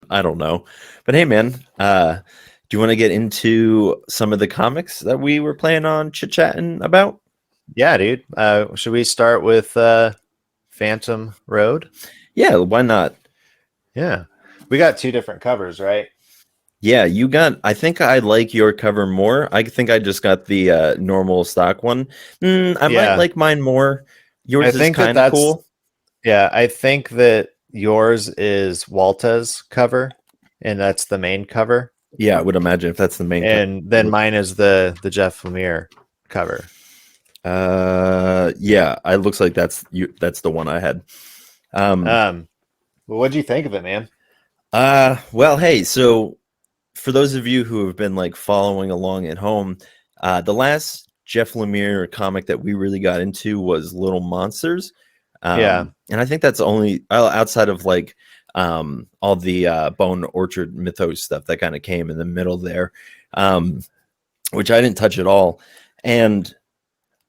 I don't know. But hey, man, do you want to get into some of the comics that we were planning on chit-chatting about? Yeah, dude. Should we start with Phantom Road? Yeah, why not? Yeah. We got two different covers, right? Yeah, you got. I think I like your cover more. I think I just got the normal stock one. I might Yeah. like mine more. I Yours is think that kind of that's cool. yeah, I think that yours is Walta's cover and that's the main cover. Yeah, I would imagine if that's the main cover. And then mine is the Jeff Lemire cover. Yeah, it looks like that's you. That's the one I had. Um, Well, what'd you think of it, man? well, hey, so for those of you who have been like following along at home, the last Jeff Lemire comic that we really got into was Little Monsters. Yeah. And I think that's only outside of like all the Bone Orchard Mythos stuff that kind of came in the middle there, which I didn't touch at all. And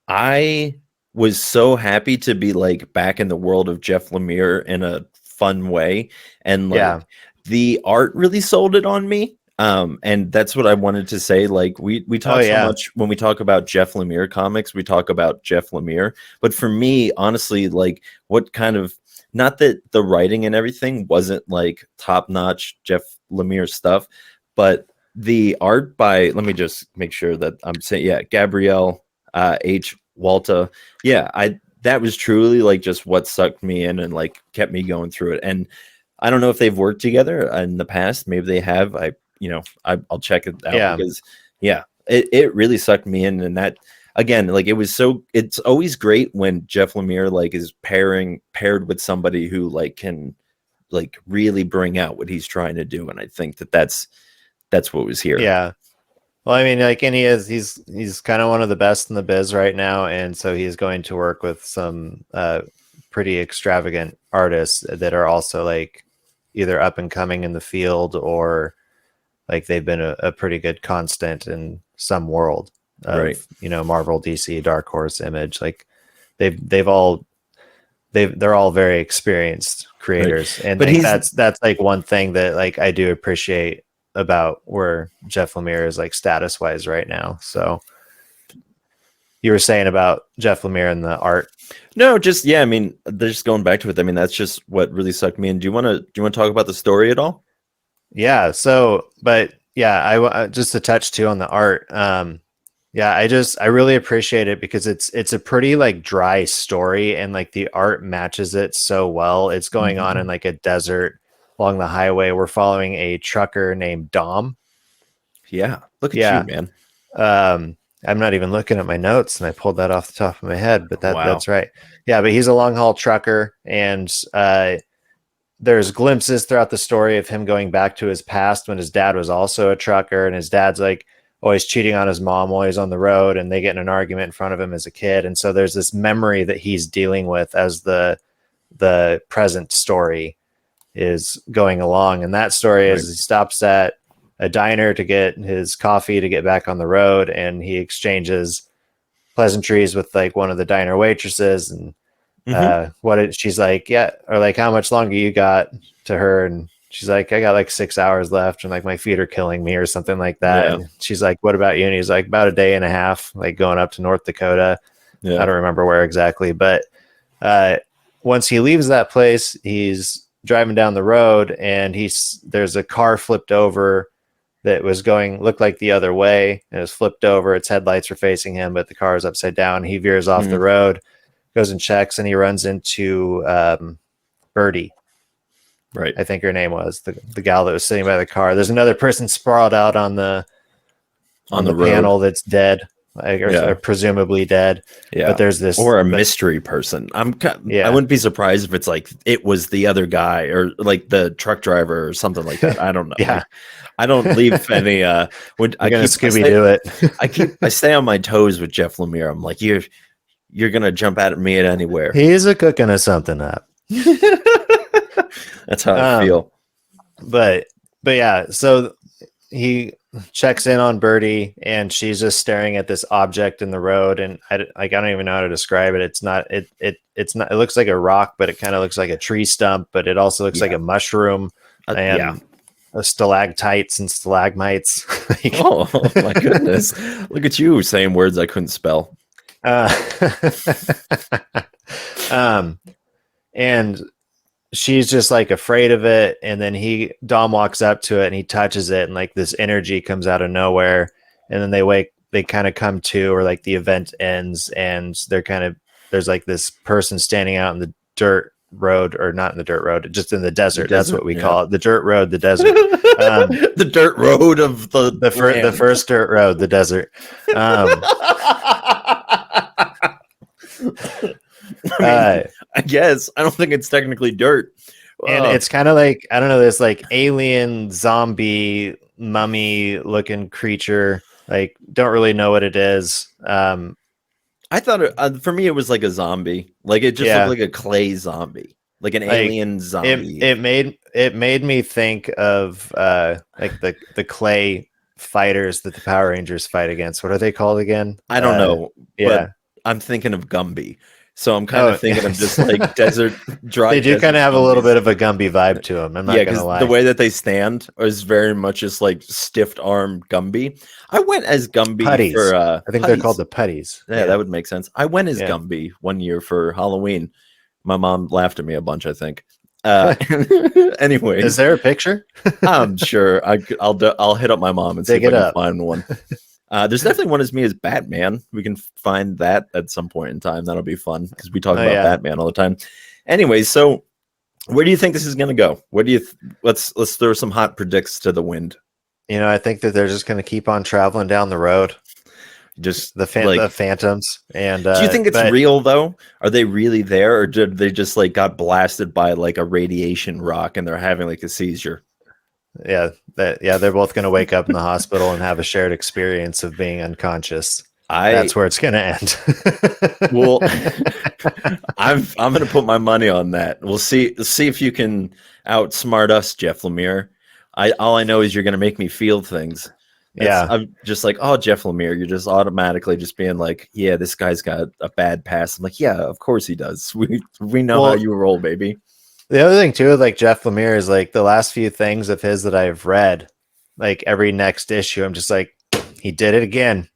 I was so happy to be like back in the world of Jeff Lemire in a fun way. And like Yeah. the art really sold it on me. And that's what I wanted to say. Like we Oh talk so yeah. much when we talk about Jeff Lemire comics, we talk about Jeff Lemire. But for me, honestly, like what kind of not that the writing and everything wasn't like top-notch Jeff Lemire stuff, but the art by let me just make sure that I'm saying Gabriel H. Walta. Yeah, I that was truly like just what sucked me in and like kept me going through it. And I don't know if they've worked together in the past. Maybe they have. I'll check it out Yeah. because it really sucked me in. And that again, like it's always great when Jeff Lemire like is paired with somebody who like can like really bring out what he's trying to do. And I think that's what was here. Yeah. Well, I mean, like, and he's kind of one of the best in the biz right now, and so he's going to work with some pretty extravagant artists that are also like either up and coming in the field or like they've been a pretty good constant in some world of Right. Marvel, DC, Dark Horse, Image. Like they're all very experienced creators, Right. and But like he's that's like one thing that like I do appreciate about where Jeff Lemire is like status wise right now. So you were saying about Jeff Lemire and the art. no, just I mean, just going back to it. I mean, that's just what really sucked me in. Do you want to talk about the story at all? Yeah. So, but yeah, I just to touch too on the art. Yeah, I really appreciate it because it's a pretty like dry story and like the art matches it so well. It's going on in like a desert along the highway. We're following a trucker named Dom. Yeah, look at you, Yeah. man. I'm not even looking at my notes and I pulled that off the top of my head, but Wow. that's right. Yeah, but he's a long haul trucker and there's glimpses throughout the story of him going back to his past when his dad was also a trucker and his dad's like always cheating on his mom while he's on the road and they get in an argument in front of him as a kid. And so there's this memory that he's dealing with as the present story is going along. And that story is he stops at a diner to get his coffee to get back on the road and he exchanges pleasantries with like one of the diner waitresses and she's like, yeah, or like how much longer you got to her, and she's like, I got like 6 hours left and like my feet are killing me or something like that. Yeah. And she's like, what about you? And he's like, about a day and a half, like going up to North Dakota. Yeah. I don't remember where exactly, but once he leaves that place, he's driving down the road and there's a car flipped over that looked like the other way and it was flipped over. Its headlights were facing him, but the car is upside down. He veers off the road, goes and checks, and he runs into Birdie. Right. I think her name was the gal that was sitting by the car. There's another person sprawled out on the panel that's dead, or presumably dead. Yeah. But there's this mystery person. I wouldn't be surprised if it's like it was the other guy or like the truck driver or something like that. I don't know. Yeah. Like, I don't leave any when I keep Scooby do it. I stay on my toes with Jeff Lemire. I'm like, you're gonna jump at me at anywhere. He's a cooking of something up. That's how I feel. But yeah, so he checks in on Birdie and she's just staring at this object in the road, and I don't even know how to describe it. It's not it looks like a rock, but it kind of looks like a tree stump, but it also looks like a mushroom. And stalactites and stalagmites. Like, Oh my goodness! Look at you saying words I couldn't spell. uh, and she's just like afraid of it. And then Dom walks up to it and he touches it, and like this energy comes out of nowhere. And then they kind of come to, or like the event ends, and there's like this person standing out in the dirt road, or not in the dirt road, just in the desert. That's what we call it. The dirt road, the desert. The dirt road of the first dirt road, the desert. I guess I don't think it's technically dirt, and it's kind of like, I don't know, this like alien zombie mummy looking creature. Like, don't really know what it is. I thought for me it was like a zombie. Like it just looked like a clay zombie, like an alien zombie. It made me think of like the clay fighters that the Power Rangers fight against. What are they called again? I don't know. Yeah, but I'm thinking of Gumby. So I'm kind of thinking of just like desert dry. They do kind of have a little bit of a Gumby vibe to them. I'm not gonna lie. The way that they stand is very much just like stiff arm Gumby. I went as Gumby putties. for I think they're called the putties. Yeah, that would make sense. I went as Gumby one year for Halloween. My mom laughed at me a bunch, I think. Anyway, is there a picture? I'm sure I'll hit up my mom and see if I can find one. There's definitely one as me as Batman. We can find that at some point in time. That'll be fun because we talk about Batman all the time. Anyway, so where do you think this is going to go? What do you? Let's throw some hot predicts to the wind. You know, I think that they're just going to keep on traveling down the road. Just the phantoms. And do you think it's real though? Are they really there, or did they just like got blasted by like a radiation rock and they're having like a seizure? Yeah, they're both going to wake up in the hospital and have a shared experience of being unconscious. That's where it's going to end. Well, I'm going to put my money on that. We'll see if you can outsmart us, Jeff Lemire. All I know is you're going to make me feel things. I'm just like, oh, Jeff Lemire, you're just automatically just being like, yeah, this guy's got a bad past. I'm like, yeah, of course he does. We know how you roll, baby. The other thing too, like Jeff Lemire, is like the last few things of his that I've read, like every next issue, I'm just like, he did it again.